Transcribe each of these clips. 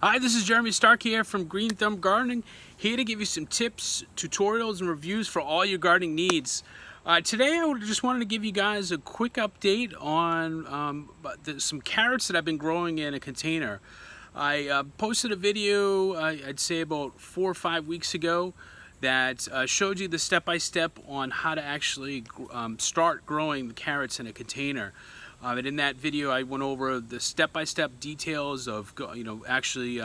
Hi, this is Jeremy Starke here from Green Thumb Gardening, here to give you some tips, tutorials, and reviews for all your gardening needs. Today I just wanted to give you guys a quick update on some carrots that I've been growing in a container. I posted a video, I'd say about 4 or 5 weeks ago, that showed you the step-by-step on how to actually start growing the carrots in a container. And in that video, I went over the step-by-step details of actually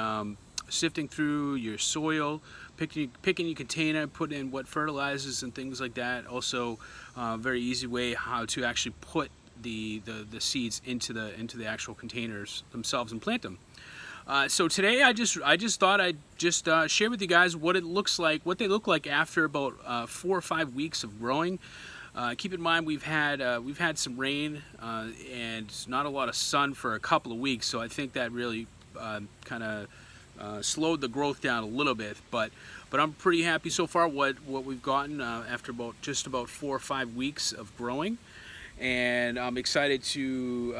sifting through your soil, picking your container, putting in what fertilizers and things like that. Also, very easy way how to actually put the seeds into the actual containers themselves and plant them. So today I just thought I'd just share with you guys what it looks like, what they look like after about 4 or 5 weeks of growing. Keep in mind we've had some rain and not a lot of sun for a couple of weeks, so I think that really kind of slowed the growth down a little bit. But I'm pretty happy so far what we've gotten after just about 4 or 5 weeks of growing, and I'm excited to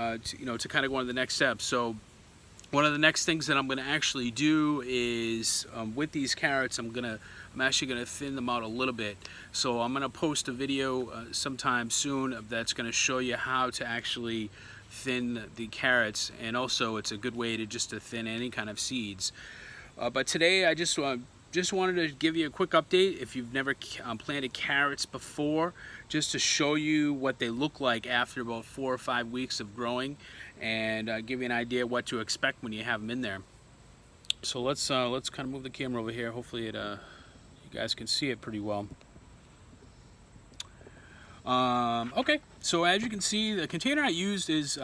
kind of go on to the next step. So one of the next things that I'm going to actually do is with these carrots, I'm actually going to thin them out a little bit. So I'm going to post a video sometime soon that's going to show you how to actually thin the carrots, and also it's a good way to thin any kind of seeds. But today I just wanted to give you a quick update if you've never planted carrots before, just to show you what they look like after about 4 or 5 weeks of growing, and give you an idea what to expect when you have them in there. So let's kind of move the camera over here. Hopefully you guys can see it pretty well. Okay, so as you can see, the container I used is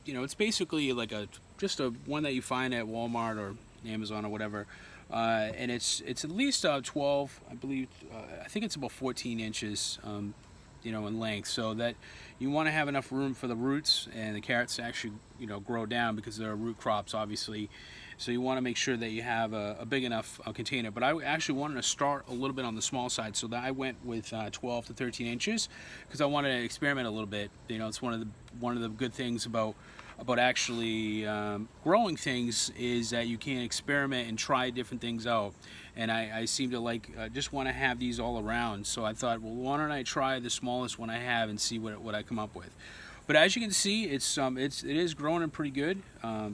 it's basically like just a one that you find at Walmart or Amazon or whatever. And it's at least 12, I believe. I think it's about 14 inches, in length, so that you want to have enough room for the roots and the carrots to actually, grow down, because they're root crops, obviously. So you want to make sure that you have a big enough container. But I actually wanted to start a little bit on the small side, so that I went with 12 to 13 inches, because I wanted to experiment a little bit. It's one of the good things about actually growing things is that you can experiment and try different things out, and I seem to just want to have these all around. So I thought, well, why don't I try the smallest one I have and see what I come up with. But as you can see, it is growing pretty good.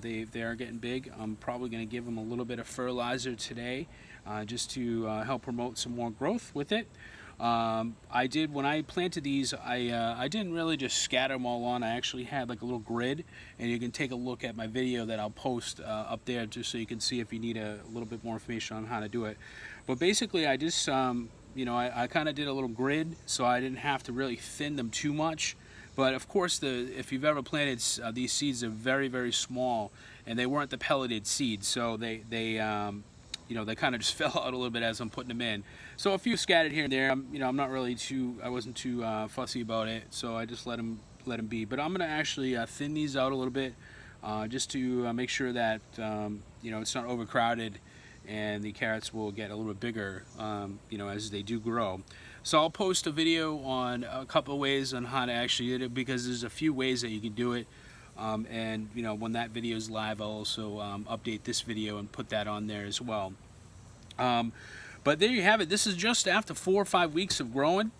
They are getting big. I'm probably going to give them a little bit of fertilizer today, just to help promote some more growth with it. I did, when I planted these, I didn't really just scatter them all on. I actually had like a little grid, and you can take a look at my video that I'll post up there, just so you can see if you need a little bit more information on how to do it. But basically I just I kind of did a little grid, so I didn't have to really thin them too much. But of course, if you've ever planted these seeds, are very, very small, and they weren't the pelleted seeds, so they kind of just fell out a little bit as I'm putting them in. So a few scattered here and there. I'm not really I wasn't too fussy about it, so I just let them be. But I'm going to actually thin these out a little bit, just to make sure that it's not overcrowded, and the carrots will get a little bit bigger, as they do grow. So I'll post a video on a couple of ways on how to actually do it, because there's a few ways that you can do it. And when that video is live, I'll also update this video and put that on there as well. But there you have it. This is just after 4 or 5 weeks of growing.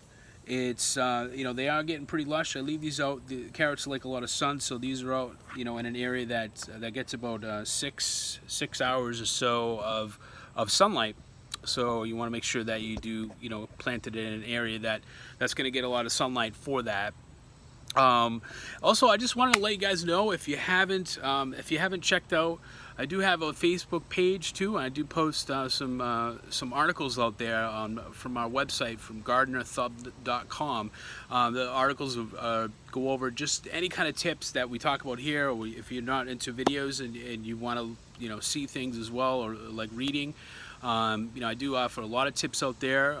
It's they are getting pretty lush. I leave these out. The carrots like a lot of sun, so these are out in an area that gets about 6 hours or so of sunlight. So you want to make sure that you do plant it in an area that's going to get a lot of sunlight for that. Also, I just wanted to let you guys know, if you haven't checked out, I do have a Facebook page too. I do post some articles out there from our website, from gardenerthub.com. The articles go over just any kind of tips that we talk about here, or if you're not into videos and you want to see things as well, or like reading. I do offer a lot of tips out there.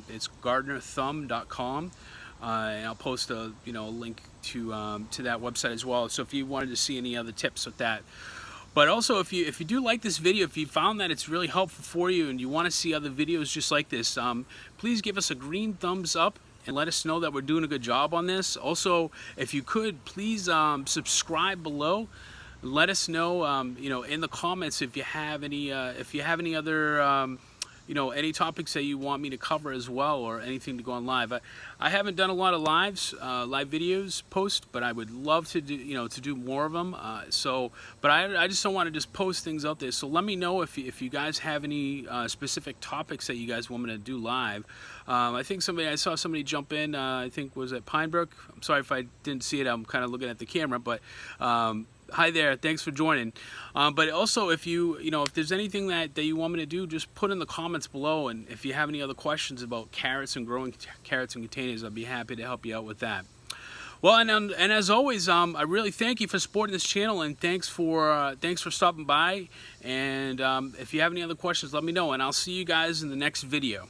It's gardenerthumb.com. And I'll post a link to that website as well. So if you wanted to see any other tips with that. But also, if you do like this video, if you found that it's really helpful for you and you want to see other videos just like this, please give us a green thumbs up and let us know that we're doing a good job on this. Also, if you could, please subscribe below. let us know, you know, in the comments if you have any other you know, any topics that you want me to cover as well, or anything to go on live. I haven't done a lot of live videos post, but I would love to do, you know, to do more of them. But I just don't want to just post things out there. So let me know if you guys have any specific topics that you guys want me to do live. I think I saw somebody jump in. I think was at Pinebrook. I'm sorry if I didn't see it. I'm kind of looking at the camera, but. Hi there, thanks for joining. But also, if if there's anything that you want me to do, just put in the comments below. And if you have any other questions about carrots and growing carrots in containers, I'd be happy to help you out with that. Well, and as always, I really thank you for supporting this channel, and thanks for stopping by. And if you have any other questions, let me know, and I'll see you guys in the next video.